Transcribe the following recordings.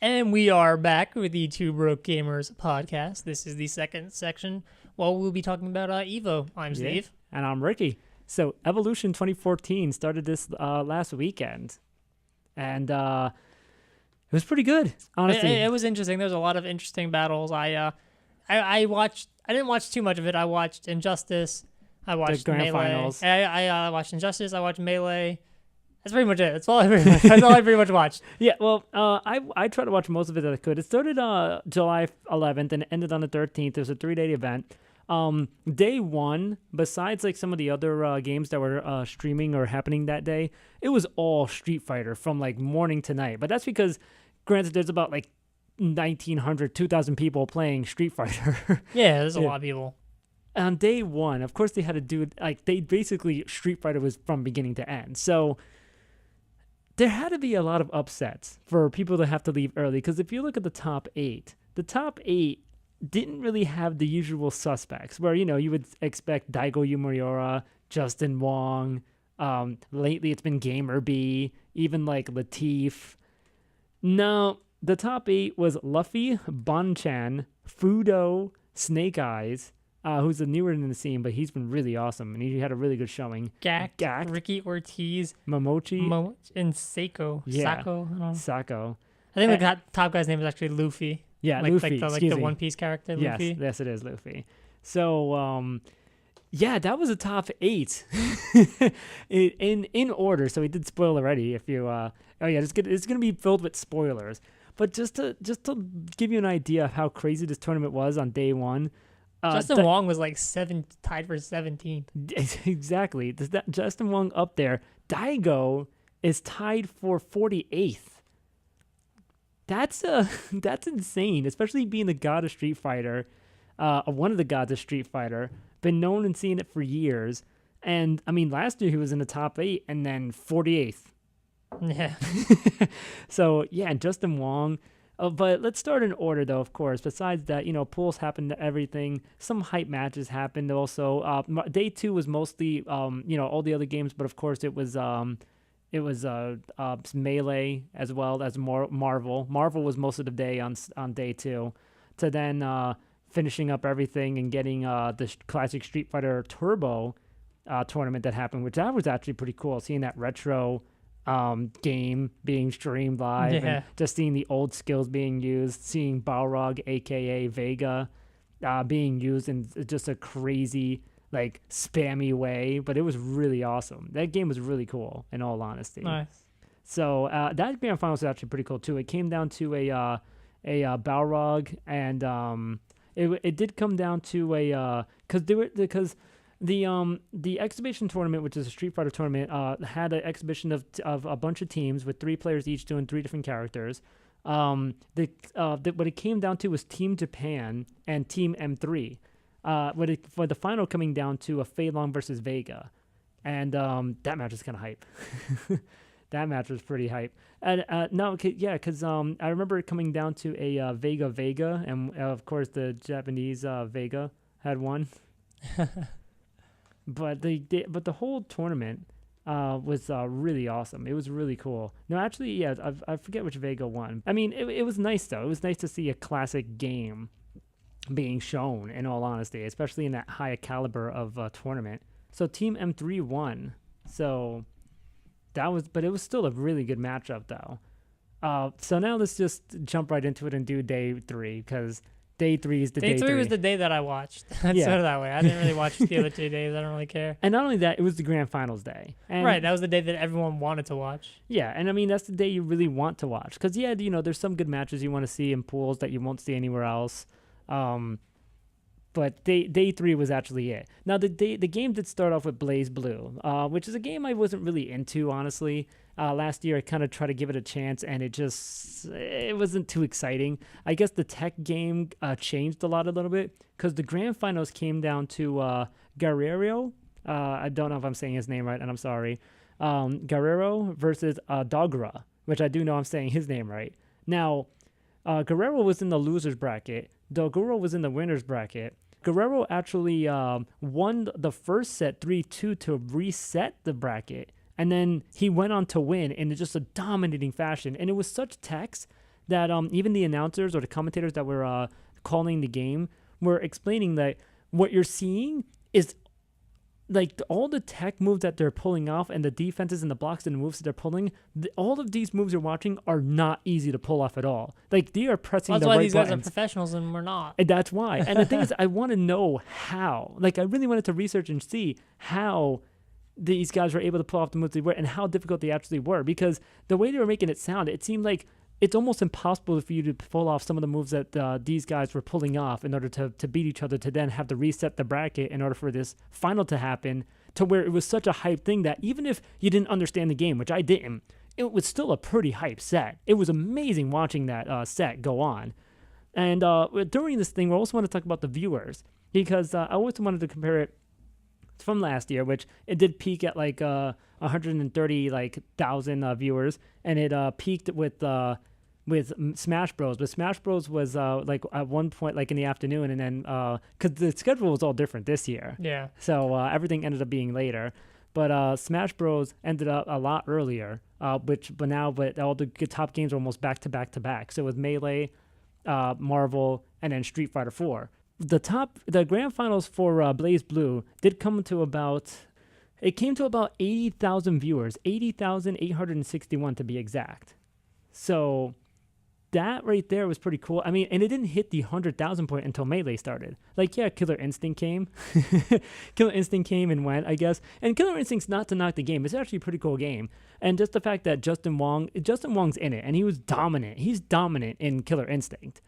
And we are back with the Two Broke Gamers podcast. This is the second section. Well, we'll be talking about Evo. I'm Steve. And I'm Ricky. So Evolution 2014 started this last weekend. And it was pretty good, honestly. It was interesting. There's a lot of interesting battles. I watched. I didn't watch too much of it. I watched Injustice. I watched the grand Melee. finals. I watched Injustice. I watched Melee. That's pretty much it. That's all I pretty much watched. Yeah, well, I tried to watch most of it that I could. It started July 11th and ended on the 13th. It was a 3-day event. Day one, besides like some of the other games that were streaming or happening that day, it was all Street Fighter from like morning to night. But that's because, granted, there's about like 1,900, 2,000 people playing Street Fighter. Yeah, there's a lot of people. On day one, of course, they had to do like they basically Street Fighter was from beginning to end. So there had to be a lot of upsets for people to have to leave early. Because if you look at the top eight didn't really have the usual suspects where, you would expect Daigo Yumuriora, Justin Wong. Lately, it's been Gamer B, even like Latif. No, the top 8 was Luffy, Bonchan, Fudo, Snake Eyes, who's a newer in the scene, but he's been really awesome, and he had a really good showing. Gak, Ricky Ortiz, Momochi, and Seiko. Yeah. Sako. I don't know. Sako. I think the top guy's name is actually Luffy. Yeah, Luffy. Luffy. Like the One Piece character, Luffy. Yes, it is Luffy. So, yeah, that was a top 8 in order. So we did spoil already. If you, it's gonna be filled with spoilers. But just to give you an idea of how crazy this tournament was on day one. Justin Wong was like tied for 17th. Exactly. Justin Wong up there. Daigo is tied for 48th. That's insane, especially being the god of Street Fighter, one of the gods of Street Fighter. Been known and seen it for years. And I mean, last year he was in the top 8 and then 48th. Yeah. So yeah, Justin Wong. But let's start in order, though. Of course, besides that, pools happened to everything. Some hype matches happened also. Day 2 was mostly all the other games, but of course it was Melee as well as Marvel. Marvel was most of the day on day 2, to then finishing up everything and getting the classic Street Fighter Turbo tournament that happened, which that was actually pretty cool. Seeing that retro game being streamed live, and just seeing the old skills being used, seeing Balrog, aka Vega, being used in just a crazy, like, spammy way. But it was really awesome. That game was really cool, in all honesty. Nice. So that grand final was actually pretty cool too. It came down to a Balrog, and it did come down to because the exhibition tournament, which is a Street Fighter tournament, had an exhibition of a bunch of teams with 3 players each doing 3 different characters. What it came down to was Team Japan and Team M3. For the final coming down to a Fei Long versus Vega, and that match is kind of hype. That match was pretty hype. And because I remember it coming down to a Vega, and of course the Japanese Vega had won. But the whole tournament was really awesome. It was really cool. No, actually, yeah, I forget which Vega won. I mean, it was nice though. It was nice to see a classic game being shown, in all honesty, especially in that high caliber of tournament. So Team M3 won. So but it was still a really good matchup though. So now let's just jump right into it and do day 3, because day 3 is the day 3. Day 3 was the day that I watched. Let's put it that way. I didn't really watch the other 2 days. I don't really care. And not only that, it was the grand finals day. And right, that was the day that everyone wanted to watch. Yeah, and I mean, that's the day you really want to watch. Because, yeah, there's some good matches you want to see in pools that you won't see anywhere else. But day 3 was actually it. Now, the game did start off with Blaze Blue, which is a game I wasn't really into, honestly. Last year, I kind of tried to give it a chance, and it wasn't too exciting. I guess the tech game changed a little bit, because the grand finals came down to Guerrero. I don't know if I'm saying his name right, and I'm sorry. Guerrero versus Dogra, which I do know I'm saying his name right. Now, Guerrero was in the loser's bracket. Doguro was in the winner's bracket. Guerrero actually won the first set 3-2 to reset the bracket. And then he went on to win in just a dominating fashion. And it was such techs that even the announcers or the commentators that were calling the game were explaining that what you're seeing is like all the tech moves that they're pulling off and the defenses and the blocks and the moves that they're pulling, all of these moves you're watching are not easy to pull off at all. Like they are pressing That's the why right these buttons. guys are professionals and we're not. And that's why. And the thing is, I want to know how. Like I really wanted to research and see how these guys were able to pull off the moves they were and how difficult they actually were. Because the way they were making it sound, it seemed like it's almost impossible for you to pull off some of the moves that these guys were pulling off in order to beat each other, to then have to reset the bracket in order for this final to happen, to where it was such a hype thing that even if you didn't understand the game, which I didn't, it was still a pretty hype set. It was amazing watching that set go on. And during this thing, we also want to talk about the viewers, because I always wanted to compare it from last year, which it did peak at like 130,000 viewers, and it peaked with Smash Bros. But Smash Bros was like at one point like in the afternoon, and then because the schedule was all different this year, Yeah. so everything ended up being later. But Smash Bros ended up a lot earlier, but all the good top games were almost back to back to back. So it was Melee, Marvel, and then Street Fighter 4. The grand finals for Blaze Blue did come to about 80,000 viewers, 80,861 to be exact. So that right there was pretty cool. I mean, and it didn't hit the 100,000 point until Melee started. Like, yeah, Killer Instinct came. Killer Instinct came and went, I guess. And Killer Instinct's not to knock the game. It's actually a pretty cool game. And just the fact that Justin Wong's in it, and he was dominant. He's dominant in Killer Instinct.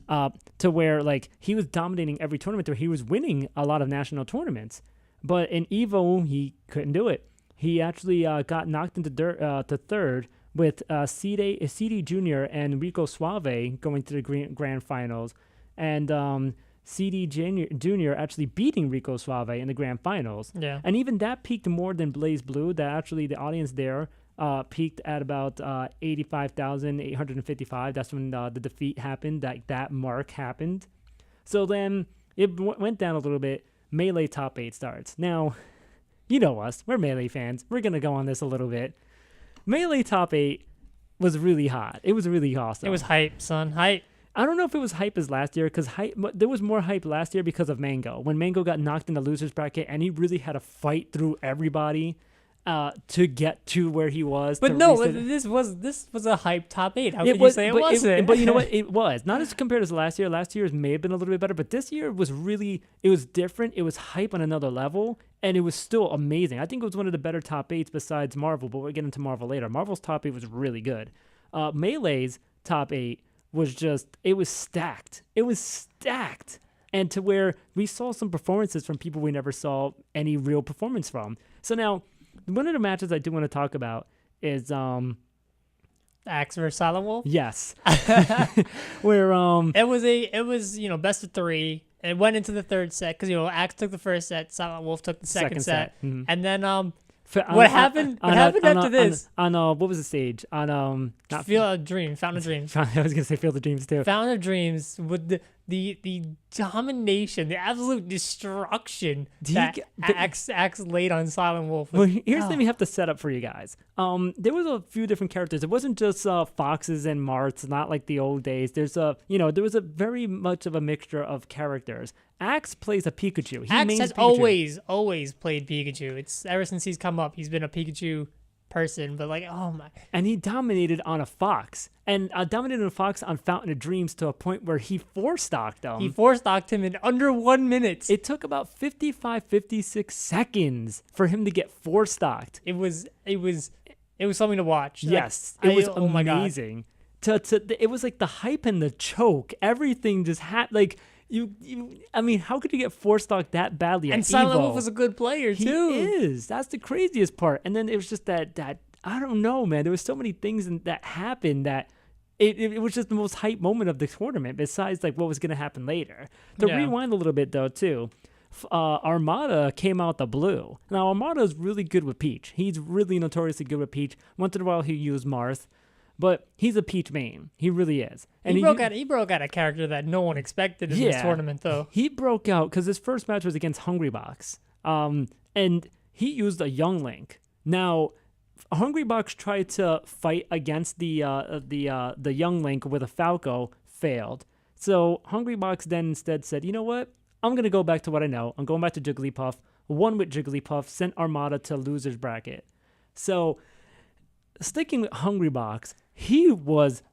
To where, like, he was dominating every tournament where he was winning a lot of national tournaments. But in EVO, he couldn't do it. He actually got knocked into to third with CD Jr. and Rico Suave going to the grand finals. And CD Jr. actually beating Rico Suave in the grand finals. Yeah. And even that peaked more than Blaze Blue. That actually the audience there peaked at about 85,855. That's when the defeat happened. That mark happened. So then it went down a little bit. Melee top 8 starts. Now, you know us. We're Melee fans. We're going to go on this a little bit. Melee top 8 was really hot. It was really awesome. It was hype, son. Hype. I don't know if it was hype as last year, because there was more hype last year because of Mango. When Mango got knocked in the losers bracket and he really had to fight through everybody to get to where he was. But no, this was a hype top 8. How could you say it wasn't? But you know what? It was. Not as compared to last year. Last year's may have been a little bit better, but this year was it was different. It was hype on another level, and it was still amazing. I think it was one of the better top 8s besides Marvel, but we'll get into Marvel later. Marvel's top 8 was really good. Melee's top 8 was it was stacked. It was stacked. And to where we saw some performances from people we never saw any real performance from. So now, one of the matches I do want to talk about is Axe versus Silent Wolf. Yes, where it was best of 3. It went into the third set because Axe took the first set, Silent Wolf took the second set. Mm-hmm. And then what happened after this? On what was the stage? On not Fountain of Dreams. I was gonna say Field of Dreams too. Fountain of Dreams with the domination, the absolute destruction that Axe laid on Silent Wolf. Well, here's something we have to set up for you guys. There was a few different characters. It wasn't just foxes and marts, not like the old days. There was a very much of a mixture of characters. Axe plays a Pikachu. Axe has always played Pikachu. It's ever since he's come up, he's been a Pikachu person, but oh my. And he dominated on a fox. And dominated a fox on Fountain of Dreams to a point where he four-stocked him. He four-stocked him in under 1 minute. It took about 56 seconds for him to get four-stocked. It was something to watch. Yes, it was amazing. It was like the hype and the choke. Everything just had I mean, how could you get four-stocked that badly? And Silent Wolf was a good player too. He is. That's the craziest part. And then it was just that I don't know, man. There was so many things that happened that it was just the most hype moment of the tournament. Besides, what was going to happen later. Rewind a little bit though, too. Armada came out the blue. Now Armada is really good with Peach. He's really notoriously good with Peach. Once in a while he used Marth. But he's a Peach main. He really is. And he broke out a character that no one expected in this tournament, though. He broke out because his first match was against Hungrybox. And he used a Young Link. Now, Hungrybox tried to fight against the young Link with a Falco, failed. So Hungrybox then instead said, you know what? I'm gonna go back to what I know. I'm going back to Jigglypuff. Won with Jigglypuff. Sent Armada to losers bracket. So sticking with Hungrybox, he was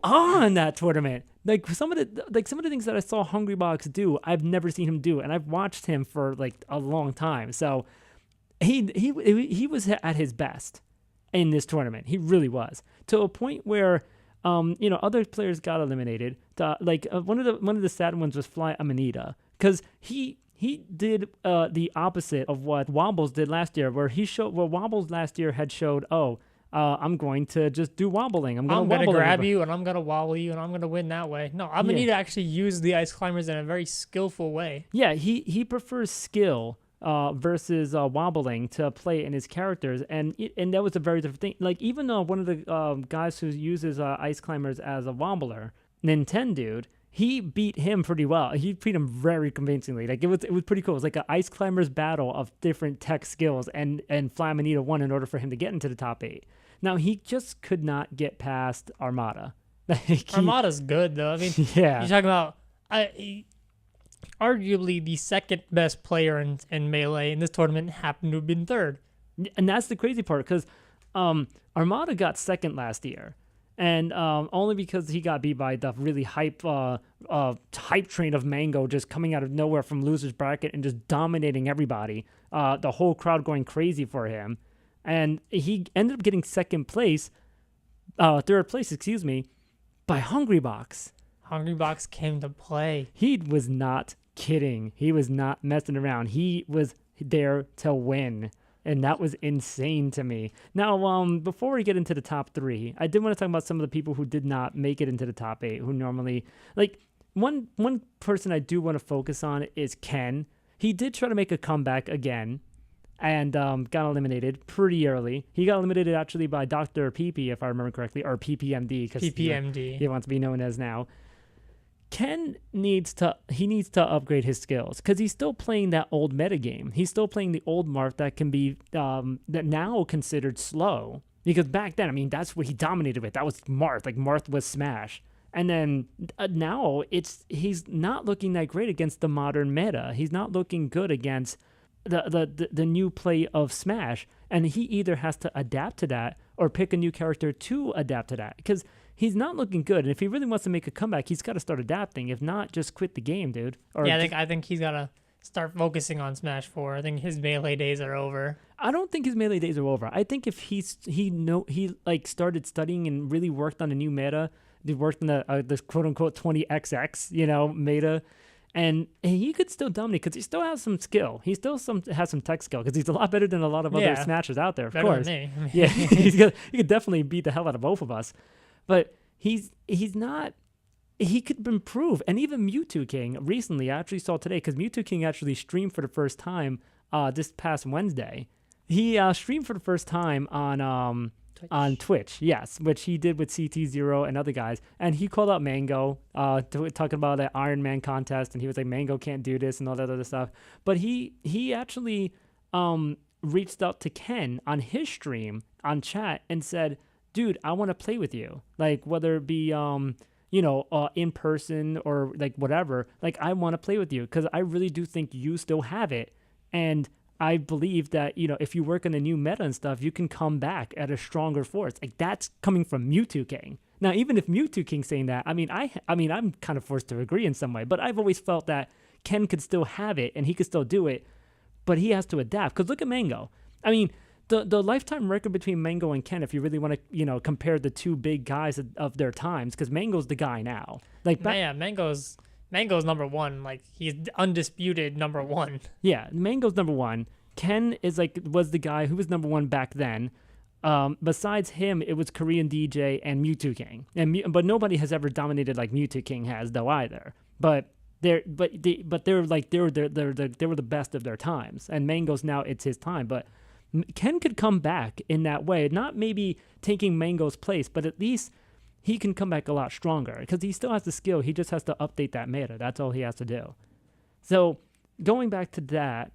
on that tournament. Like some of the things that I saw Hungrybox do, I've never seen him do, and I've watched him for like a long time. So he was at his best in this tournament. He really was, to a point where other players got eliminated. One of the sad ones was Fly Amanita, because he did the opposite of what Wobbles did last year, where Wobbles last year had showed, I'm going to just do wobbling. I'm going to grab you and I'm going to wobble you and I'm going to win that way. No, Amanita actually used the ice climbers in a very skillful way. Yeah, he prefers skill versus wobbling to play in his characters, and that was a very different thing. Like, even though one of the guys who uses ice climbers as a wobbler, Nintendo, he beat him pretty well. He beat him very convincingly. Like, it was pretty cool. It was like an ice climbers battle of different tech skills, and Flaminita won in order for him to get into the top 8. Now, he just could not get past Armada. Armada's good, though. I mean, yeah. You're talking about arguably the second best player in Melee in this tournament happened to have been third. And that's the crazy part, because Armada got second last year. And only because he got beat by the really hype train of Mango just coming out of nowhere from losers bracket and just dominating everybody. The whole crowd going crazy for him. And he ended up getting third place, by Hungrybox. Hungrybox came to play. He was not kidding. He was not messing around. He was there to win. And that was insane to me. Now, before we get into the top 3, I did want to talk about some of the people who did not make it into the top 8, who normally, like, one person I do want to focus on is Ken. He did try to make a comeback again and got eliminated pretty early. He got eliminated actually by Dr. PP, if I remember correctly, or PPMD. PPMD. He wants to be known as now. Ken needs to upgrade his skills, because he's still playing that old meta game. He's still playing the old Marth that can be that now considered slow, because back then, I mean, that's what he dominated with. That was Marth. Like, Marth was Smash. And then now he's not looking that great against the modern meta. He's not looking good against the new play of Smash, and he either has to adapt to that or pick a new character to adapt to that, because he's not looking good. And if he really wants to make a comeback, he's got to start adapting. If not, just quit the game, dude. Or yeah, I think he's got to start focusing on Smash 4. I think his Melee days are over. I don't think his Melee days are over. I think if he started studying and really worked on a new meta, he worked on the quote unquote 20XX meta, and he could still dominate, because he still has some skill. He still has some tech skill, because he's a lot better than a lot of other Smashers out there. Of better course, than me. Yeah, he could definitely beat the hell out of both of us. But he's not. He could improve. And even Mewtwo King recently, I actually saw today, because Mewtwo King actually streamed for the first time this past Wednesday. He streamed for the first time on Twitch, yes, which he did with CT0 and other guys. And he called out Mango, talking about that Iron Man contest, and he was like, Mango can't do this and all that other stuff. But he actually reached out to Ken on his stream on chat and said, dude, I want to play with you. Like, whether it be in person or like whatever, like, I want to play with you, because I really do think you still have it. And I believe that, if you work on the new meta and stuff, you can come back at a stronger force. Like, that's coming from Mewtwo King. Now, even if Mewtwo King's saying that, I mean, I'm kind of forced to agree in some way, but I've always felt that Ken could still have it and he could still do it, but he has to adapt. Because look at Mango. I mean, the lifetime record between Mango and Ken, if you really want to, compare the two big guys of their times, because Mango's the guy now. Like, Mango's number one. Like, he's undisputed number one. Yeah, Mango's number one. Ken was the guy who was number one back then. Besides him, it was Korean DJ and Mewtwo King. But nobody has ever dominated like Mewtwo King has, though, either. But they were the best of their times. And Mango's now, it's his time. But Ken could come back in that way, not maybe taking Mango's place, but at least he can come back a lot stronger, because he still has the skill. He just has to update that meta. That's all he has to do. So going back to that,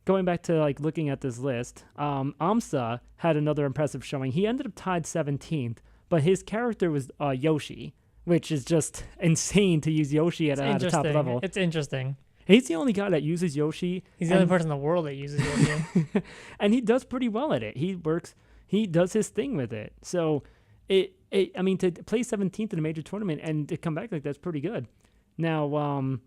going back to like looking at this list, Amsa had another impressive showing. He ended up tied 17th, but his character was Yoshi, which is just insane to use Yoshi at a top level. It's interesting. He's the only guy that uses Yoshi. He's the only person in the world that uses Yoshi. And he does pretty well at it. He does his thing with it. So, I mean, to play 17th in a major tournament and to come back like that's pretty good. Now,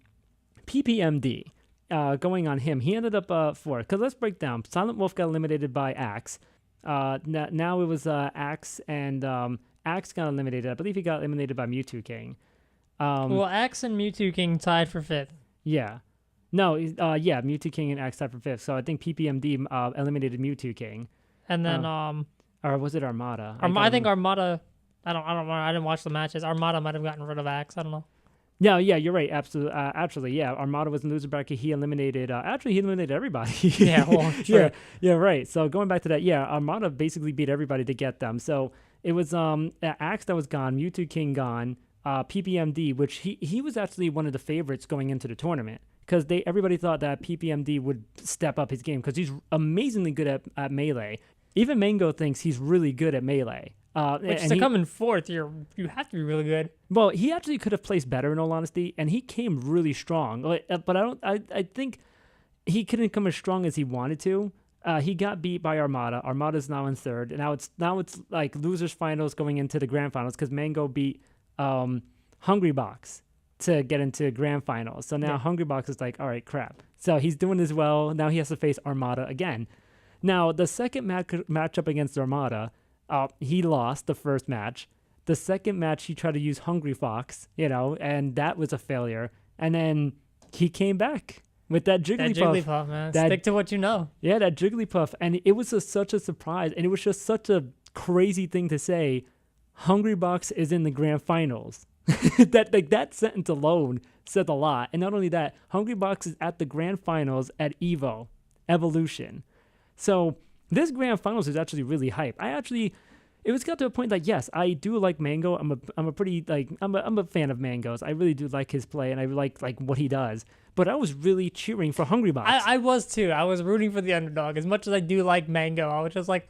PPMD, going on him, he ended up fourth. Because let's break down. Silent Wolf got eliminated by Axe. Now it was Axe, and Axe got eliminated. I believe he got eliminated by Mewtwo King. Well, Axe and Mewtwo King tied for 5th. Yeah. No, Mewtwo King and Axe tied for 5th. So I think PPMD eliminated Mewtwo King. And then or was it Armada? I think Armada. I don't know. I didn't watch the matches. Armada might have gotten rid of Axe. I don't know. Yeah, you're right. Absolutely, actually, yeah. Armada was in loser bracket. He eliminated. He eliminated everybody. Yeah, well, sure. Yeah, right. So going back to that, yeah, Armada basically beat everybody to get them. So it was Axe that was gone, Mewtwo King gone, PPMD, which he was actually one of the favorites going into the tournament because everybody thought that PPMD would step up his game because he's amazingly good at melee. Even Mango thinks he's really good at melee. Which to come in 4th, you have to be really good. Well, he actually could have placed better in all honesty, and he came really strong. But I think he couldn't come as strong as he wanted to. He got beat by Armada. Armada's now in 3rd. And now it's like losers finals going into the grand finals because Mango beat Hungry Box to get into grand finals. So now Hungry Box is like, all right, crap. So he's doing as well. Now he has to face Armada again. Now the second matchup against Armada, he lost the first match. The second match, he tried to use Hungry Fox, and that was a failure. And then he came back with that Jigglypuff. That Jigglypuff, man. Stick to what you know. Yeah, that Jigglypuff. And it was such a surprise. And it was just such a crazy thing to say. Hungry Box is in the grand finals. that sentence alone said a lot. And not only that, Hungry Box is at the grand finals at Evolution. So this grand finals is actually really hype. It was got to a point that yes, I do like Mango. I'm a fan of Mango's. I really do like his play and I like what he does. But I was really cheering for Hungry Box. I was too. I was rooting for the underdog. As much as I do like Mango, I was just like,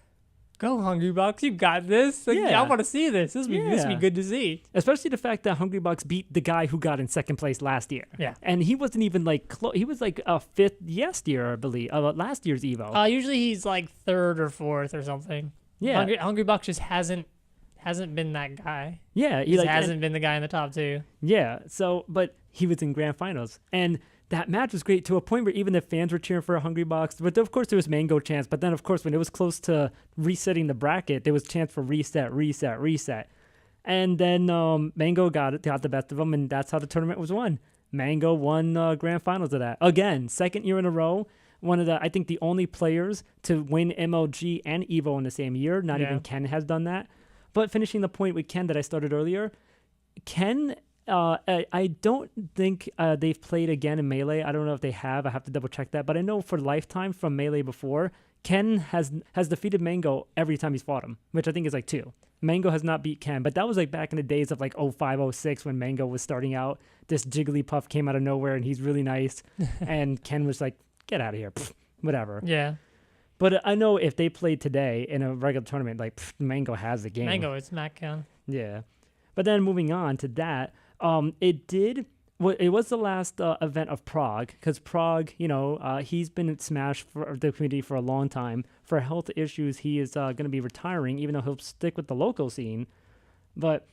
go Hungry Box, you got this. I want to see this. This would be good to see. Especially the fact that Hungry Box beat the guy who got in 2nd place last year. Yeah. And he wasn't even like close. He was like a 5th last year, I believe. Last year's Evo. Usually he's like 3rd or 4th or something. Yeah. Hungry Box just hasn't been that guy. Yeah. He hasn't been the guy in the top 2. Yeah. So, but he was in grand finals. And that match was great to a point where even the fans were cheering for a Hungry Box. But of course, there was Mango chance. But then, of course, when it was close to resetting the bracket, there was chance for reset. And then Mango got the best of them, and that's how the tournament was won. Mango won grand finals of that. Again, 2nd year in a row. One of the, I think, the only players to win MLG and EVO in the same year. Not even Ken has done that. But finishing the point with Ken that I started earlier, Ken... I don't think they've played again in Melee. I don't know if they have. I have to double check that. But I know for Lifetime from Melee before, Ken has defeated Mango every time he's fought him, which I think is like 2. Mango has not beat Ken, but that was like back in the days of like 05, 06 when Mango was starting out. This Jigglypuff came out of nowhere and he's really nice. And Ken was like, get out of here. Pfft, whatever. Yeah. But I know if they played today in a regular tournament, like Mango has the game. Mango is SmackDown. Yeah. But then moving on to that, it was the last event of Prague because Prague, he's been at Smash for the community for a long time. For health issues, he is going to be retiring, even though he'll stick with the local scene. But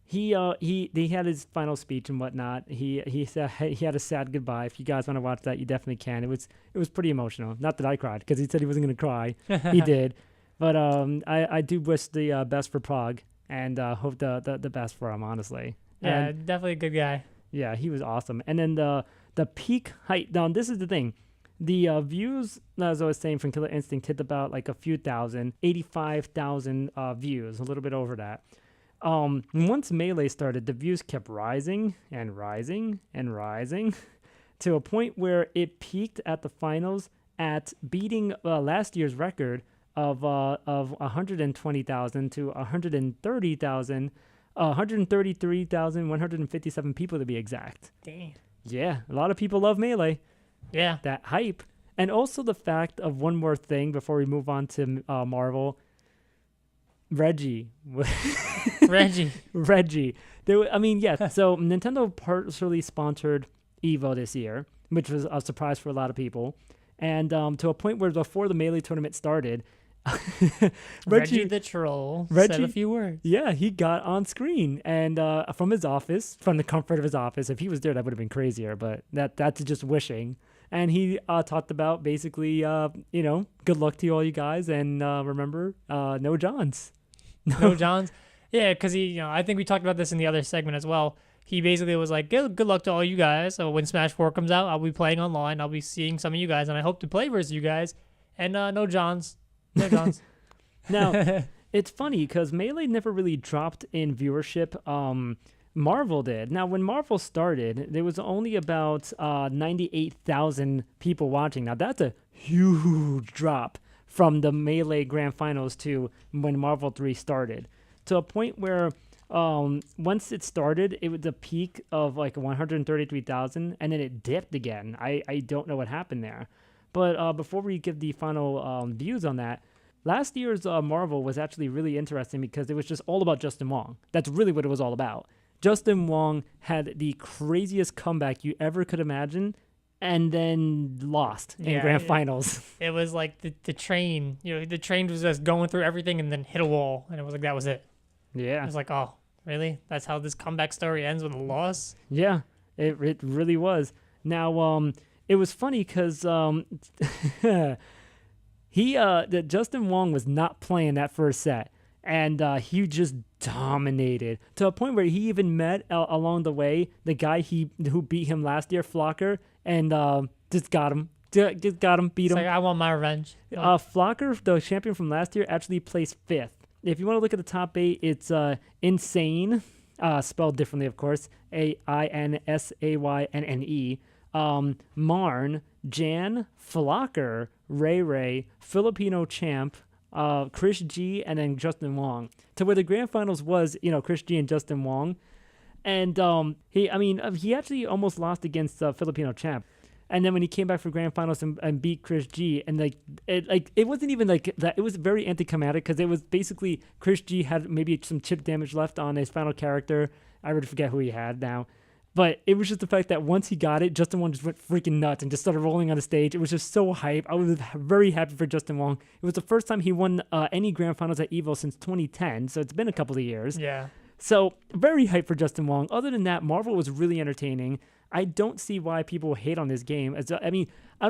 he had his final speech and whatnot. He said he had a sad goodbye. If you guys want to watch that, you definitely can. It was pretty emotional. Not that I cried because he said he wasn't going to cry. He did. But I do wish the best for Prague and hope the best for him, honestly. Yeah, And definitely a good guy. yeah, he was awesome. And then the peak height. Now, this is the thing. The views, as I was saying, from Killer Instinct hit about like a few thousand, 85,000 views, a little bit over that. Once Melee started, the views kept rising and rising and rising to a point where it peaked at the finals at beating last year's record of 120,000 to 130,000. 133,157 people to be exact. Dang. Yeah, a lot of people love Melee. Yeah. That hype. And also the fact of one more thing before we move on to Marvel. Reggie. Reggie. Yeah. So Nintendo partially sponsored EVO this year, which was a surprise for a lot of people. And to a point where before the Melee tournament started, Reggie the troll said a few words. Yeah, he got on screen and from his office, from the comfort of his office. If he was there, that would have been crazier, but that's just wishing. And he talked about basically, good luck to all you guys, and remember, no Johns. No Johns. Yeah, because I think we talked about this in the other segment as well. He basically was like, good luck to all you guys. So when Smash 4 comes out, I'll be playing online. I'll be seeing some of you guys, and I hope to play versus you guys. And no Johns. No Johns. Now, it's funny because Melee never really dropped in viewership. Marvel did. Now, when Marvel started, there was only about 98,000 people watching. Now, that's a huge drop from the Melee Grand Finals to when Marvel 3 started, to a point where once it started, it was a peak of like 133,000, and then it dipped again. I don't know what happened there. But before we give the final views on that, last year's Marvel was actually really interesting because it was just all about Justin Wong. That's really what it was all about. Justin Wong had the craziest comeback you ever could imagine, and then lost in grand finals. It was like the train. The train was just going through everything and then hit a wall, and it was like that was it. Yeah. It was like, oh, really? That's how this comeback story ends with a loss? Yeah, it really was. Now, it was funny because Justin Wong was not playing that first set, and he just dominated to a point where he even met along the way the guy who beat him last year, Flocker, and just got him. Just got him, beat him. It's like, I want my revenge. Flocker, the champion from last year, actually placed 5th. If you want to look at the top 8, it's Insane, spelled differently, of course, AINSAYNNE, Marn, Jan, Flocker, Ray, Filipino Champ, Chris G, and then Justin Wong. To where the grand finals was, Chris G and Justin Wong. And he actually almost lost against Filipino Champ. And then when he came back for grand finals and beat Chris G, and it wasn't even like that. It was very anticlimactic because it was basically Chris G had maybe some chip damage left on his final character. I already forget who he had now. But it was just the fact that once he got it, Justin Wong just went freaking nuts and just started rolling on the stage. It was just so hype. I was very happy for Justin Wong. It was the first time he won any grand finals at EVO since 2010, so it's been a couple of years. Yeah. So very hype for Justin Wong. Other than that, Marvel was really entertaining. I don't see why people hate on this game. I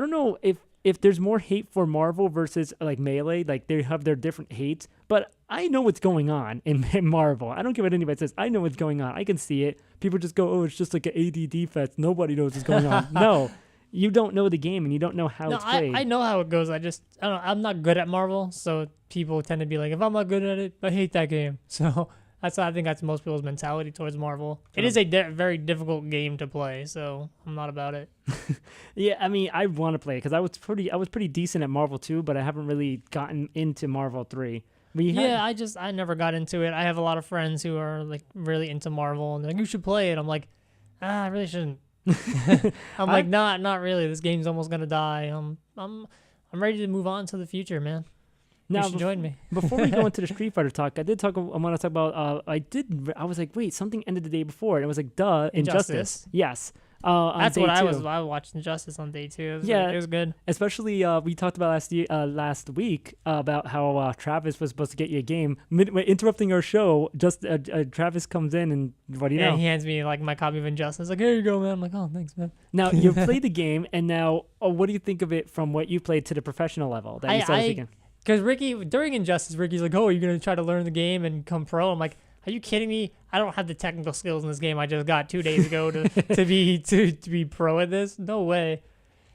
don't know if there's more hate for Marvel versus like Melee. Like they have their different hates, but I know what's going on in Marvel. I don't care what anybody says. I know what's going on. I can see it. People just go, oh, it's just like an ADD fest. Nobody knows what's going on. No, you don't know the game and you don't know how it's played. I know how it goes. I'm not good at Marvel, so people tend to be like, if I'm not good at it, I hate that game. So I think that's most people's mentality towards Marvel. It is a very difficult game to play, so I'm not about it. Yeah, I want to play it because I was pretty decent at Marvel 2, but I haven't really gotten into Marvel 3. I never got into it. I have a lot of friends who are like really into Marvel, and they're like, you should play it. I'm like, I really shouldn't. I'm like, not really. This game's almost gonna die. I'm ready to move on to the future, man. Now, you should join me. Before we go into the Street Fighter talk, I want to talk about. I was like, wait, something ended the day before, and it was like, duh, Injustice. Yes. That's what I watched Injustice on day 2. It was good. Especially we talked about last week about how Travis was supposed to get you a game. Interrupting our show, just Travis comes in and what do you know? He hands me like my copy of Injustice. Like, here you go, man. I'm like, oh, thanks, man. Now you played the game, and now what do you think of it from what you played to the professional level that you saw this weekend? Because during Injustice, Ricky's like, oh, are you going to try to learn the game and come pro? I'm like, are you kidding me? I don't have the technical skills in this game I just got 2 days ago to be pro at this. No way.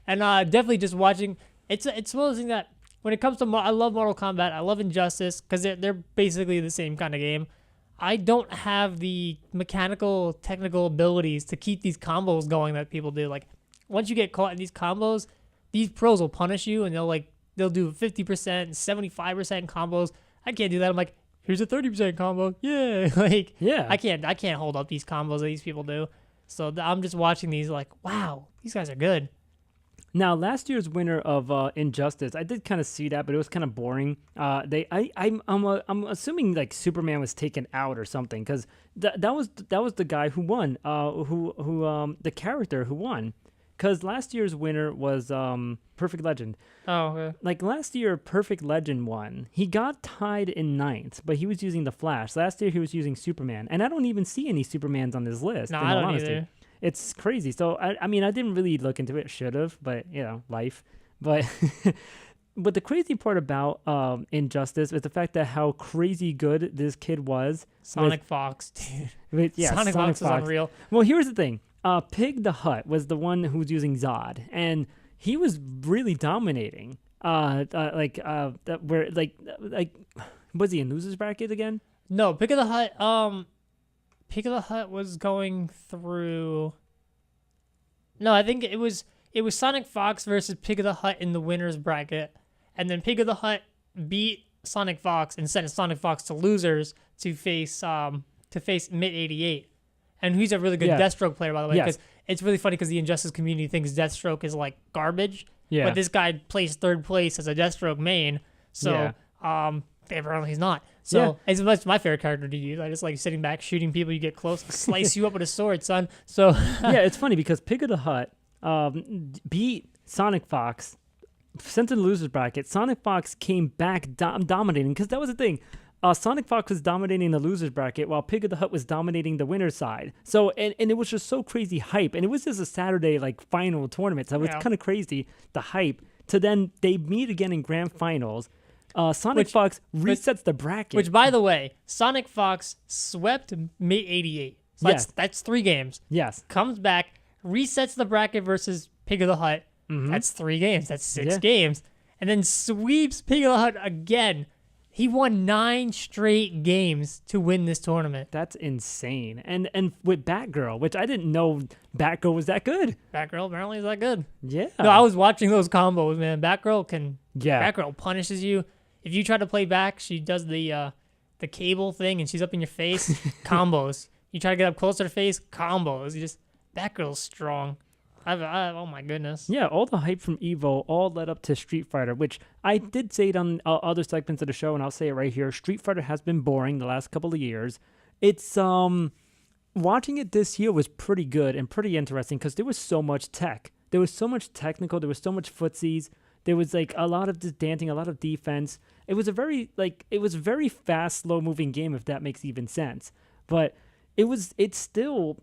And definitely just watching. It's one of those things that when it comes to I love Mortal Kombat. I love Injustice because they're basically the same kind of game. I don't have the mechanical, technical abilities to keep these combos going that people do. Like once you get caught in these combos, these pros will punish you and they'll do 50%, 75% combos. I can't do that. I'm like, here's a 30% combo. Yeah. I can't hold up these combos that these people do. So I'm just watching these like, wow, these guys are good. Now, last year's winner of Injustice, I did kind of see that, but it was kind of boring. I'm assuming like Superman was taken out or something, because that was the guy who won, the character who won, because last year's winner was Perfect Legend. Oh, okay. Like last year, Perfect Legend won. He got tied in ninth, but he was using the Flash. Last year, he was using Superman, and I don't even see any Supermans on this list. No, in I all don't honesty. either. It's crazy. So I mean, I didn't really look into it. Should have, but life. But but the crazy part about Injustice is the fact that how crazy good this kid was. Sonic Fox, dude. Sonic Fox is unreal. Well, here's the thing. Pig the Hut was the one who was using Zod, and he was really dominating. Was he in losers bracket again? No, Pick of the Hut. Pick of the Hut was going through. No, I think it was Sonic Fox versus Pig of the Hut in the winners bracket, and then Pig of the Hut beat Sonic Fox and sent Sonic Fox to losers to face Mid 88, and he's a really good Deathstroke player, by the way. Because it's really funny because the Injustice community thinks Deathstroke is like garbage. Yeah. But this guy placed third place as a Deathstroke main, so apparently he's not. So it's my favorite character to use. I just like sitting back, shooting people. You get close, slice you up with a sword, son. So it's funny because Pig of the Hut beat Sonic Fox, sent to the losers bracket. Sonic Fox came back dominating, because that was the thing. Sonic Fox was dominating the losers bracket while Pig of the Hut was dominating the winner's side. So and it was just so crazy hype, and it was just a Saturday like final tournament. So it was kind of crazy, the hype. To then they meet again in grand finals. Sonic Fox resets the bracket. Which, by the way, Sonic Fox swept Mid 88. So that's 3 games. Yes. Comes back, resets the bracket versus Pig of the Hut. Mm-hmm. That's 3 games. That's 6 games. And then sweeps Pig of the Hut again. He won 9 straight games to win this tournament. That's insane. And with Batgirl, which I didn't know Batgirl was that good. Batgirl apparently is that good. Yeah. No, I was watching those combos, man. Batgirl punishes you. If you try to play back, she does the cable thing and she's up in your face. Combos. You try to get up closer to face, combos. Batgirl's strong. Oh my goodness. Yeah, all the hype from Evo all led up to Street Fighter, which I did say it on other segments of the show, and I'll say it right here. Street Fighter has been boring the last couple of years. It's watching it this year was pretty good and pretty interesting because there was so much tech. There was so much technical. There was so much footsies. There was like a lot of just dancing, a lot of defense. It was a very fast, slow moving game, if that makes even sense. But it was still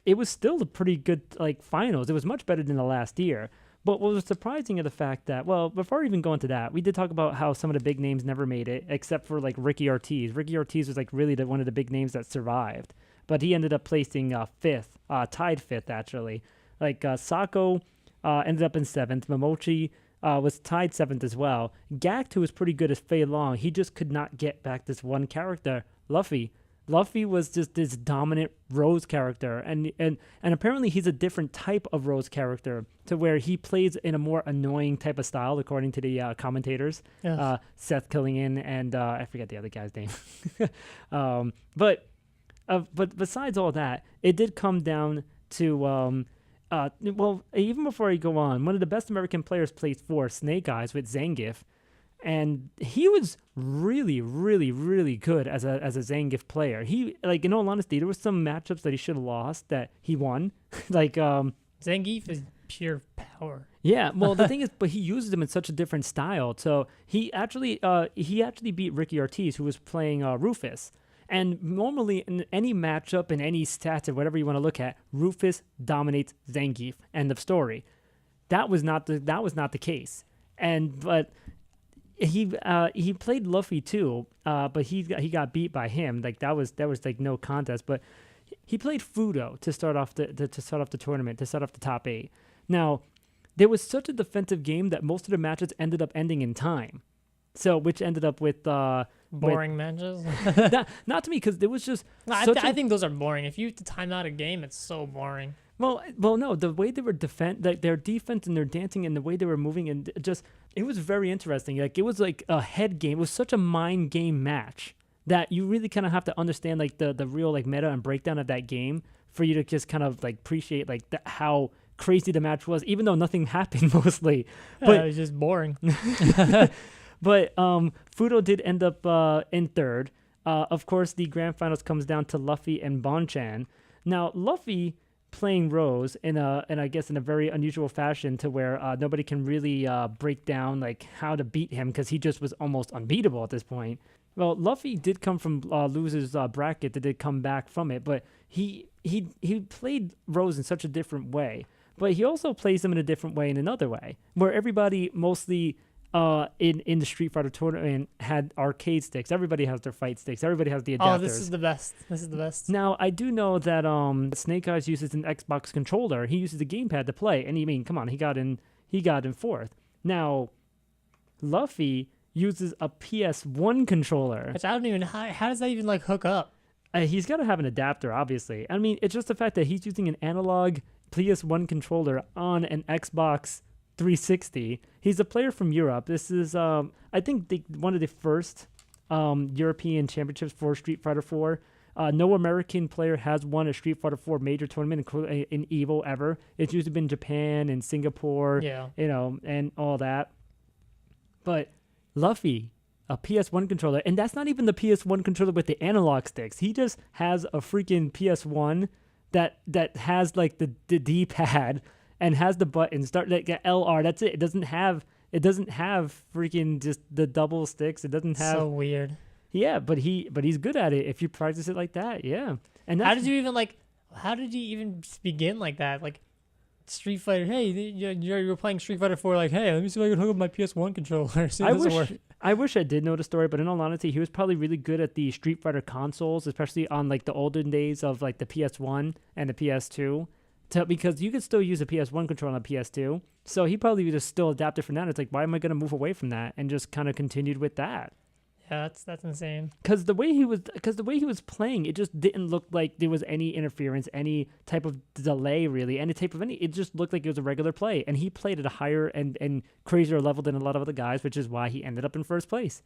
a pretty good like finals. It was much better than the last year. But what was surprising is the fact that, well, before I even go into that, we did talk about how some of the big names never made it, except for like Ricky Ortiz. Ricky Ortiz was like really one of the big names that survived, but he ended up placing fifth, tied fifth actually. Like Sako ended up in 7th. Momochi was tied 7th as well. Gact, who was pretty good as Fei Long, he just could not get back this one character, Luffy. Luffy was just this dominant Rose character, and apparently he's a different type of Rose character, to where he plays in a more annoying type of style, according to the commentators. Yes. Seth Killian and I forget the other guy's name. But besides all that, it did come down to well, even before I go on, one of the best American players placed for Snake Eyes with Zangief. And he was really, really, really good as a Zangief player. He, like, in all honesty, there was some matchups that he should have lost that he won. Like Zangief is pure power. Yeah, well, the thing is, but he uses them in such a different style. So he actually beat Ricky Ortiz, who was playing Rufus. And normally, in any matchup, in any stats or whatever you want to look at, Rufus dominates Zangief. End of story. That was not the case. But he played Luffy too, but he got beat by him. Like that was like no contest. But he played Fudo to start off the tournament, to start off the top 8. Now, there was such a defensive game that most of the matches ended up ending in time. So, which ended up with boring matches. Not to me, because there was just. I think those are boring. If you have to time out a game, it's so boring. Well, no. The way they were their defense and their dancing and the way they were moving, and just it was very interesting. Like it was like a head game. It was such a mind game match that you really kind of have to understand like the real like meta and breakdown of that game for you to just kind of like appreciate like how crazy the match was, even though nothing happened mostly. Yeah, But it was just boring. but Fudo did end up in third. Of course, the grand finals comes down to Luffy and Bonchan. Now, Luffy playing Rose in I guess in a very unusual fashion to where nobody can really break down like how to beat him because he just was almost unbeatable at this point. Well, Luffy did come from losers bracket that did come back from it, but he played Rose in such a different way. But he also plays them in a different way in another way, where everybody mostly in the Street Fighter tournament had arcade sticks. Everybody has their fight sticks. Everybody has the adapters. Oh, this is the best. This is the best. Now, I do know that Snake Eyes uses an Xbox controller. He uses the gamepad to play, and come on, he got in fourth. Now, Luffy uses a PS1 controller. Which I don't even how does that even like hook up? He's got to have an adapter, obviously. I mean, it's just the fact that he's using an analog PS1 controller on an Xbox 360. He's a player from Europe. This is, I think, one of the first European championships for Street Fighter 4. No American player has won a Street Fighter 4 major tournament in EVO ever. It's usually been Japan and Singapore, and all that. But Luffy, a PS1 controller, and that's not even the PS1 controller with the analog sticks. He just has a freaking PS1 that has like the D-pad and has the button start like LR. That's it. It doesn't have freaking just the double sticks. It doesn't have. So weird. Yeah, but he's good at it if you practice it like that. Yeah. And how did you even begin like that? Like Street Fighter. Hey, you're playing Street Fighter 4. Like, hey, let me see if I can hook up my PS1 controller. I wish I did know the story, but in all honesty, he was probably really good at the Street Fighter consoles, especially on like the olden days of like the PS1 and the PS2. Because you could still use a PS1 controller on a PS2. So he probably just still adapted from that. It's like, why am I going to move away from that? And just kind of continued with that. Yeah, that's insane. Because the way he was playing, it just didn't look like there was any interference, any type of delay, really, It just looked like it was a regular play, and he played at a higher and crazier level than a lot of other guys, which is why he ended up in first place.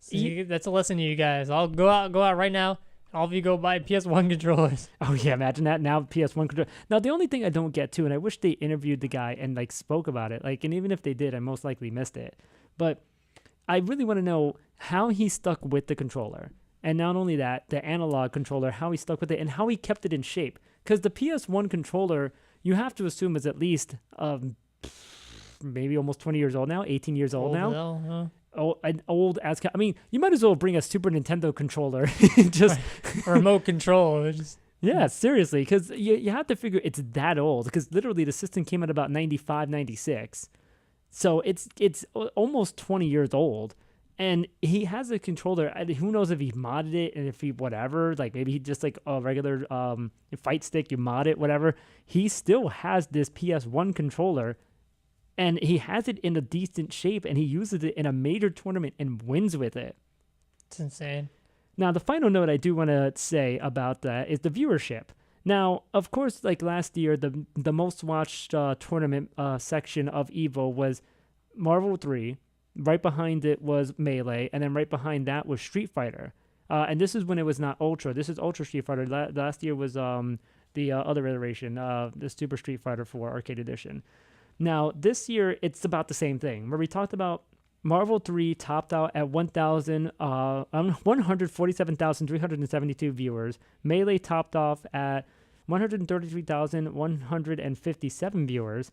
That's a lesson to you guys. I'll go out right now. All of you go buy PS1 controllers. Oh yeah, imagine that now PS1 controller. Now the only thing I don't get to, and I wish they interviewed the guy and like spoke about it, and even if they did, I most likely missed it, but I really want to know how he stuck with the controller. And not only that, the analog controller, how he stuck with it and how he kept it in shape. Because the PS1 controller, you have to assume is at least maybe almost 20 years old now, 18 years old now. Hell, huh? Oh, an old as I mean, you might as well bring a Super Nintendo controller. Just remote control. Yeah, seriously, because you have to figure it's that old. Because literally the system came out about 95, 96. So it's almost 20 years old. And he has a controller. Who knows if he modded it and if he whatever, like maybe he just like a regular fight stick, you mod it, whatever. He still has this PS1 controller and he has it in a decent shape and he uses it in a major tournament and wins with it. It's insane. Now, the final note I do want to say about that is the viewership. Now, of course, like last year, the most watched tournament section of EVO was Marvel 3. Right behind it was Melee, and then right behind that was Street Fighter. And this is when it was not Ultra. This is Ultra Street Fighter. Last year was the other iteration, the Super Street Fighter 4 Arcade Edition. Now, this year, it's about the same thing, where we talked about Marvel 3 topped out at 147,372 viewers. Melee topped off at 133,157 viewers.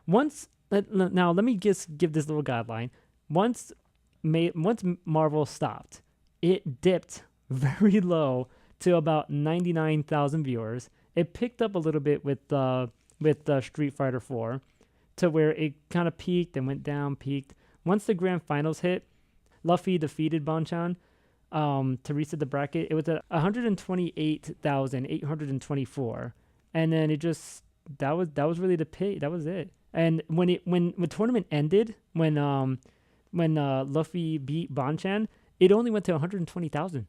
Now, let me just give this little guideline. Once Marvel stopped, it dipped very low to about 99,000 viewers. It picked up a little bit with Street Fighter 4 to where it kind of peaked and went down, peaked. Once the grand finals hit, Luffy defeated Bonchan to reset the bracket. It was at 128,824, and then it just that was really the pay. That was it. And when the tournament ended, when Luffy beat Bonchan, it only went to 120,000.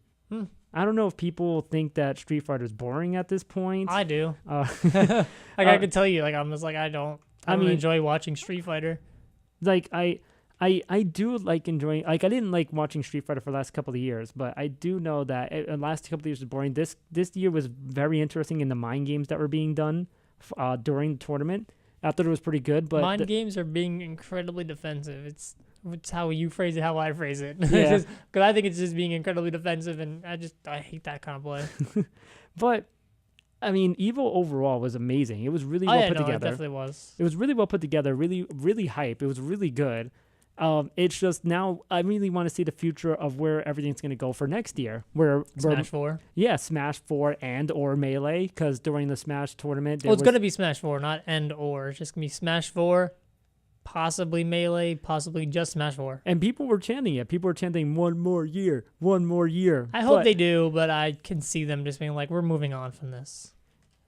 I don't know if people think that Street Fighter is boring at this point. I do. Like I could tell you, like I'm just like I don't enjoy watching Street Fighter. Like I do like enjoying. Like I didn't like watching Street Fighter for the last couple of years, but I do know that the last couple of years was boring. This year was very interesting in the mind games that were being done during the tournament. I thought it was pretty good, but Mind games are being incredibly defensive. It's how you phrase it, how I phrase it. Yeah. Because I think it's just being incredibly defensive, and I hate that kind of play. but I mean, Evo overall was amazing. It was really Oh well yeah, put no, together. it definitely was. It was really well put together, really, really hype. It was really good. It's just now I really want to see the future of where everything's going to go for next year. Where Smash 4. Yeah, Smash 4 and or Melee, because during the Smash tournament, Well, it's going to be Smash 4, not and or. It's just going to be Smash 4, possibly Melee, possibly just Smash 4. And people were chanting it. People were chanting 1 more year, 1 more year. I hope they do, but I can see them just being like, we're moving on from this.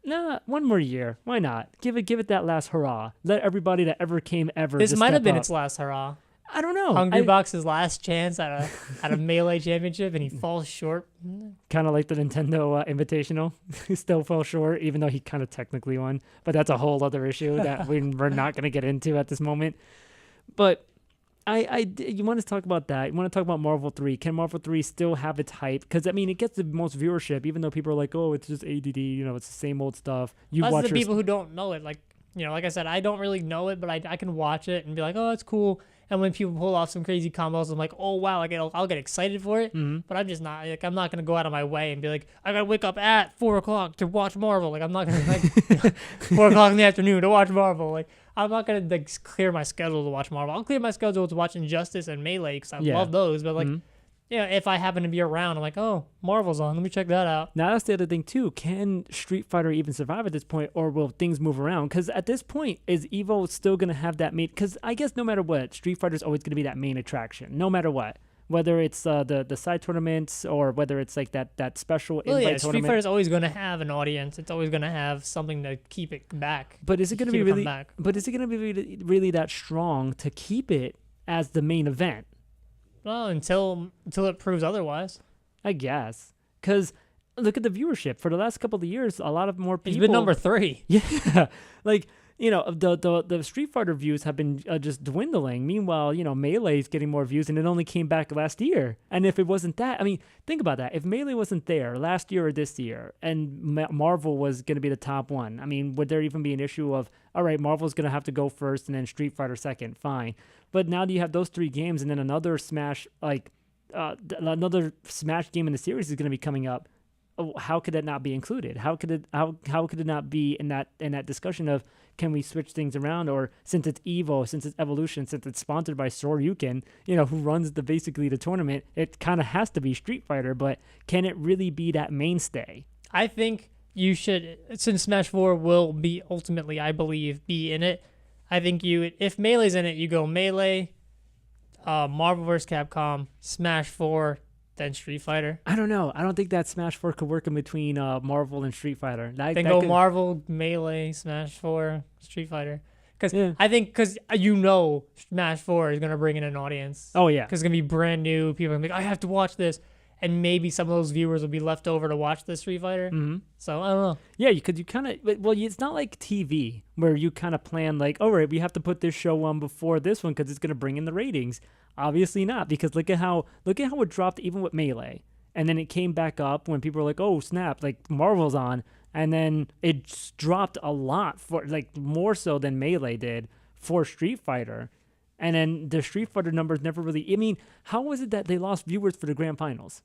Nah, 1 more year. Why not? Give it that last hurrah. Let everybody that ever came ever. This just might have step been up. its last hurrah. I don't know. Hungrybox's last chance at a Melee championship, and he falls short. Kind of like the Nintendo Invitational. He still fell short, even though he kind of technically won. But that's a whole other issue that we're not going to get into at this moment. But you want to talk about that? You want to talk about Marvel 3? Can Marvel 3 still have its hype? Because I mean, it gets the most viewership, even though people are like, "Oh, it's just ADD." You know, it's the same old stuff. That's the people who don't know it. Like like I said, I don't really know it, but I can watch it and be like, "Oh, it's cool." And when people pull off some crazy combos, I'm like, "Oh wow!" I'll get excited for it. Mm-hmm. But I'm just not I'm not gonna go out of my way and be like, "I gotta wake up at 4:00 to watch Marvel." Like I'm not gonna 4:00 in the afternoon to watch Marvel. Like I'm not gonna clear my schedule to watch Marvel. I'll clear my schedule to watch Injustice and Melee because I love those. But like, if I happen to be around, I'm like, "Oh, Marvel's on. Let me check that out." Now that's the other thing too. Can Street Fighter even survive at this point, or will things move around? Because at this point, is Evo still gonna have that main? Because I guess no matter what, Street Fighter is always gonna be that main attraction, no matter what. Whether it's the side tournaments or whether it's like that special invite Street tournament. Fighter is always going to have an audience. It's always going to have something to keep it back. But is it going to be Keep it really? come back. But is it going to be really that strong to keep it as the main event? Well, until it proves otherwise. I guess. Because look at the viewership for the last couple of years. A lot of more people. He's been number 3. Yeah, like the Street Fighter views have been just dwindling. Meanwhile, Melee is getting more views, and it only came back last year. And if it wasn't that, I mean, think about that. If Melee wasn't there last year or this year, and Marvel was going to be the top one, I mean, would there even be an issue of, all right, Marvel's going to have to go first, and then Street Fighter second? Fine. But now that you have those 3 games, and then another Smash another Smash game in the series is going to be coming up. How could that not be included? How could it not be in that discussion of, can we switch things around? Or since it's Evo, since it's Evolution, since it's sponsored by Soryuken, who runs basically the tournament, it kind of has to be Street Fighter. But can it really be that mainstay? I think you should, since Smash 4 will be ultimately, I believe, be in it. I think if Melee's in it, you go Melee, Marvel vs. Capcom, Smash 4, then Street Fighter. I don't know. I don't think that Smash 4 could work in between Marvel and Street Fighter. Marvel, Melee, Smash 4, Street Fighter. Because I think Smash 4 is going to bring in an audience. Oh, yeah. Because it's going to be brand new. People are going to be like, I have to watch this. And maybe some of those viewers will be left over to watch the Street Fighter. Mm-hmm. So, I don't know. Yeah, you kind of... Well, it's not like TV where you kind of plan like, all right, we have to put this show on before this one because it's going to bring in the ratings. Obviously not, because look at how it dropped even with Melee. And then it came back up when people were like, oh, snap, like Marvel's on. And then it dropped a lot, for like more so than Melee did for Street Fighter. And then the Street Fighter numbers never really... I mean, how was it that they lost viewers for the grand finals?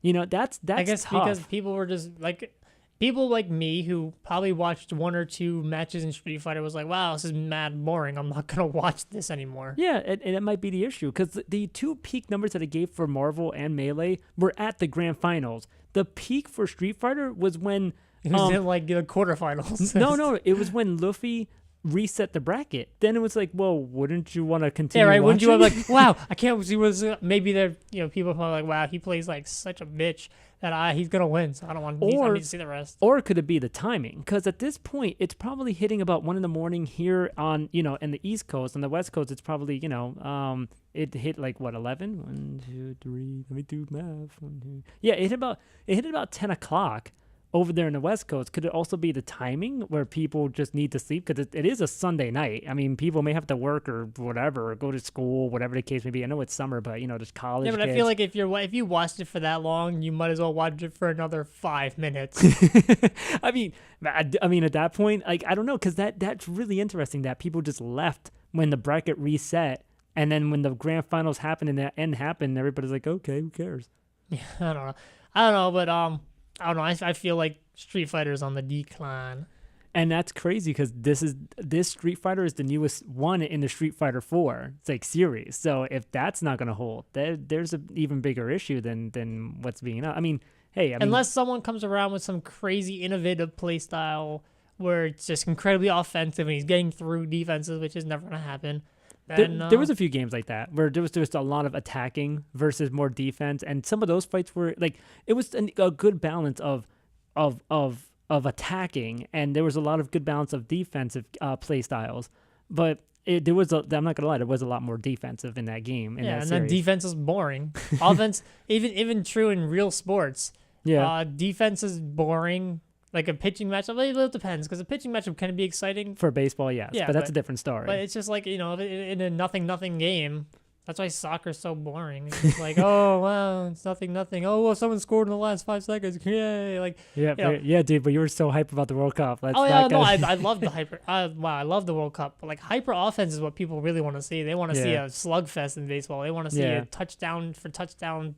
That's I guess tough. because people were just like... People like me who probably watched 1 or 2 matches in Street Fighter was like, wow, this is mad boring. I'm not going to watch this anymore. Yeah, and it might be the issue because the 2 peak numbers that it gave for Marvel and Melee were at the grand finals. The peak for Street Fighter was when... It was in like the quarterfinals. No, it was when Luffy reset the bracket. Then it was like, well, wouldn't you want to continue? Yeah, right. Watching? Wouldn't you have like, wow, I can't see what's maybe they're people are like, wow, he plays like such a bitch that he's gonna win, so I don't want I need to see the rest. Or could it be the timing? Because at this point, it's probably hitting about 1 a.m. here on in the East Coast. On the West Coast, it's probably it hit like what 11? 1, 2, 3. Let me do math. 1, 2. Yeah, it hit about 10 o'clock over there in the West Coast, could it also be the timing where people just need to sleep? Because it is a Sunday night. I mean, people may have to work or whatever, or go to school, whatever the case may be. I know it's summer, but there's college. Yeah, but kids. I feel like if you watched it for that long, you might as well watch it for another 5 minutes. I mean, at that point, like, I don't know, because that's really interesting that people just left when the bracket reset, and then when the grand finals happened and that end happened, everybody's like, okay, who cares? Yeah, I don't know, but I don't know. I feel like Street Fighter's on the decline. And that's crazy because this Street Fighter is the newest one in the Street Fighter 4 series. So if that's not going to hold, there's an even bigger issue than what's being. I mean, unless someone comes around with some crazy innovative play style where it's just incredibly offensive and he's getting through defenses, which is never going to happen. There was a few games like that where there was just a lot of attacking versus more defense, and some of those fights were like it was a good balance of attacking, and there was a lot of good balance of defensive play styles. But I'm not gonna lie, there was a lot more defensive in that game. Then defense is boring. Offense, even true in real sports. Yeah, defense is boring. Like a pitching matchup, it depends, because a pitching matchup can be exciting. For baseball, yes, but that's a different story. But it's just like, in a nothing game, that's why soccer's so boring. It's just like, oh, wow, it's nothing. Oh, well, someone scored in the last 5 seconds. Yay. Like, yeah, dude, but you were so hype about the World Cup. I love the hyper. I love the World Cup. But, like, hyper offense is what people really want to see. They want to see a slugfest in baseball. They want to see a touchdown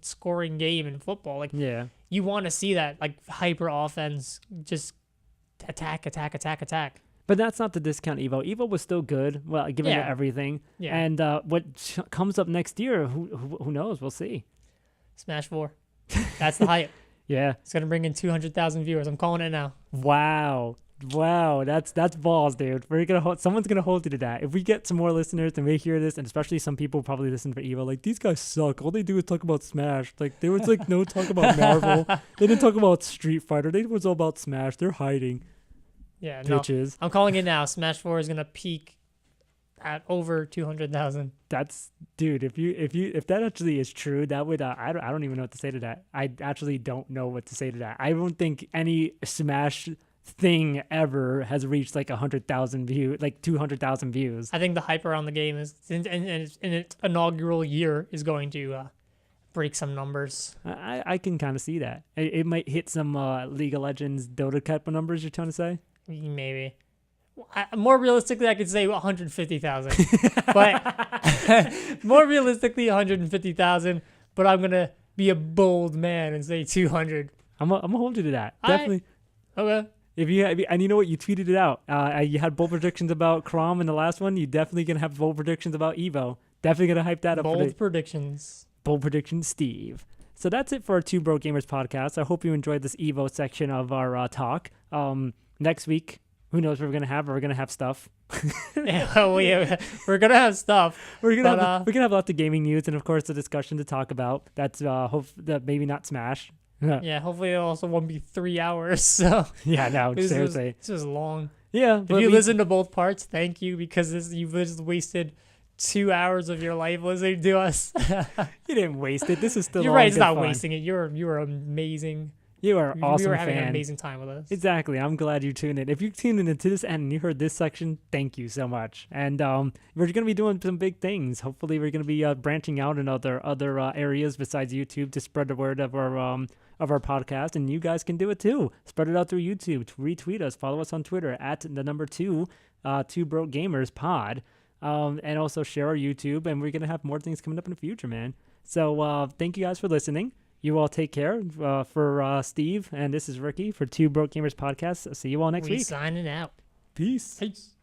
scoring game in football. Like, you want to see that, like, hyper offense, just attack. But that's not to discount Evo. Evo was still good, well, given everything. Yeah. And what comes up next year, who knows? We'll see. Smash 4. That's the hype. Yeah. It's going to bring in 200,000 viewers. I'm calling it now. Wow, that's balls, dude. Someone's gonna hold you to that. If we get some more listeners and we hear this, and especially some people probably listen for Evo, like, these guys suck. All they do is talk about Smash. Like, there was like no talk about Marvel. They didn't talk about Street Fighter. They was all about Smash. They're hiding. Yeah, bitches. No, I'm calling it now. Smash 4 is gonna peak at over 200,000. That's, dude. If that actually is true, that would I don't even know what to say to that. I actually don't know what to say to that. I don't think any Smash thing ever has reached like 100,000 views, like 200,000 views. I think the hype around the game is in its inaugural year is going to break some numbers. I can kind of see that. It might hit some League of Legends Dota type of numbers. You're trying to say? Maybe. More realistically, I could say 150,000. But more realistically, 150,000. But I'm gonna be a bold man and say 200. I'm gonna hold you to that. Definitely. Okay. And you know what, you tweeted it out. You had bold predictions about Crom in the last one. You definitely gonna have bold predictions about Evo. Definitely gonna hype that up. Bold predictions, Steve. So that's it for our Two Broke Gamers podcast. I hope you enjoyed this Evo section of our talk. Next week, who knows what we're gonna have? We're gonna have stuff. We're gonna have stuff. We're gonna have lots of gaming news and of course a discussion to talk about. That's that maybe not Smash. Yeah, hopefully it also won't be 3 hours. So yeah, no, seriously, this is long. Yeah, if you listen to both parts, thank you, because you've just wasted 2 hours of your life listening to us. You didn't waste it. This is still. You're right. It's not wasting it. You were amazing. You are awesome. You were having fan. an amazing time with us. Exactly. I'm glad you tuned in. If you tuned in to this end and you heard this section, thank you so much. And we're gonna be doing some big things. Hopefully, we're gonna be branching out in other areas besides YouTube to spread the word of our podcast, and you guys can do it too. Spread it out through YouTube. Retweet us. Follow us on Twitter at the number 2 Broke Gamers Pod, and also share our YouTube. And we're gonna have more things coming up in the future, man. So thank you guys for listening. You all take care. For Steve, and this is Ricky for Two Broke Gamers Podcast. See you all next week. Signing out. Peace.